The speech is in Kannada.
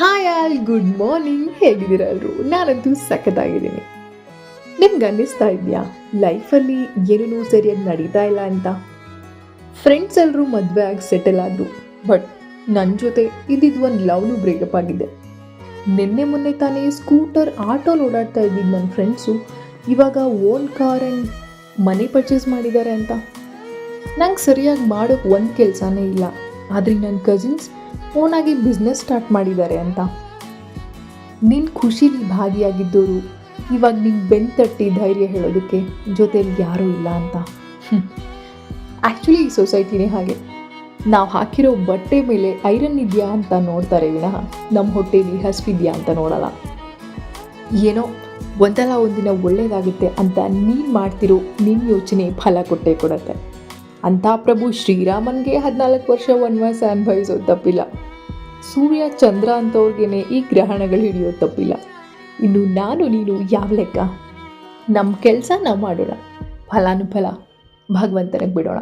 Hi all, good morning. ಹೇಗಿದ್ದೀರಾ ಎಲ್ಲರೂ? ನಾನಂತೂ ಸಖತ್ತಾಗಿದ್ದೀನಿ. ನಿಮ್ಗೆ ಅನ್ನಿಸ್ತಾ ಇದೆಯಾ ಲೈಫಲ್ಲಿ ಏನೇನೂ ಸರಿಯಾಗಿ ನಡೀತಾ ಇಲ್ಲ ಅಂತ? ಫ್ರೆಂಡ್ಸ್ ಎಲ್ಲರೂ ಮದುವೆ ಆಗಿ ಸೆಟಲ್ ಆದರು, ಬಟ್ ನನ್ನ ಜೊತೆ ಇದ್ದಿದ್ದು ಒಂದು ಲವ್ನು ಬ್ರೇಕಪ್ ಆಗಿದೆ. ನಿನ್ನೆ ಮೊನ್ನೆ ತಾನೇ ಸ್ಕೂಟರ್ ಆಟೋಲಿ ಓಡಾಡ್ತಾ ಇದ್ದಿದ್ದು ನನ್ನ ಫ್ರೆಂಡ್ಸು ಇವಾಗ ಓನ್ ಕಾರ್ ಆ್ಯಂಡ್ ಮನೆ ಪರ್ಚೇಸ್ ಮಾಡಿದ್ದಾರೆ ಅಂತ. ನಂಗೆ ಸರಿಯಾಗಿ ಮಾಡೋಕ್ಕೆ ಒಂದು ಕೆಲಸನೇ ಇಲ್ಲ, ಆದರೆ ನನ್ನ ಕಸಿನ್ಸ್ ಓನಾಗಿ ಬಿಸ್ನೆಸ್ ಸ್ಟಾರ್ಟ್ ಮಾಡಿದ್ದಾರೆ ಅಂತ. ನಿನ್ನ ಖುಷಿಲಿ ಭಾಗಿಯಾಗಿದ್ದವರು ಇವಾಗ ನಿನ್ನ ಬೆನ್ನು ತಟ್ಟಿ ಧೈರ್ಯ ಹೇಳೋದಕ್ಕೆ ಜೊತೆಲಿ ಯಾರೂ ಇಲ್ಲ ಅಂತ. ಆ್ಯಕ್ಚುಲಿ ಈ ಸೊಸೈಟಿನೇ ಹಾಗೆ. ನಾವು ಹಾಕಿರೋ ಬಟ್ಟೆ ಮೇಲೆ ಐರನ್ ಇದೆಯಾ ಅಂತ ನೋಡ್ತಾರೆ ವಿನಃ ನಮ್ಮ ಹೊಟ್ಟೆಲಿ ಹಸಿವಿದೆಯಾ ಅಂತ ನೋಡಲ್ಲ. ಏನೋ ಒಂದಲ್ಲ ಒಂದಿನ ಒಳ್ಳೆಯದಾಗುತ್ತೆ ಅಂತ ನೀನು ಮಾಡ್ತಿರೋ ನಿನ್ನ ಯೋಚನೆ ಫಲ ಕೊಟ್ಟೇ ಕೊಡುತ್ತೆ ಅಂತ. ಪ್ರಭು ಶ್ರೀರಾಮನ್ಗೆ 14 ವರ್ಷ ವನವಾಸ ಅನುಭವಿಸೋದು ತಪ್ಪಿಲ್ಲ. ಸೂರ್ಯ ಚಂದ್ರ ಅಂಥವ್ರಿಗೇನೆ ಈ ಗ್ರಹಣಗಳು ಹಿಡಿಯೋದು ತಪ್ಪಿಲ್ಲ. ಇನ್ನು ನಾನು ನೀನು ಯಾವ ಲೆಕ್ಕ? ನಮ್ಮ ಕೆಲಸ ನಾವು ಮಾಡೋಣ, ಫಲಾನುಫಲ ಭಗವಂತನಿಗೆ ಬಿಡೋಣ.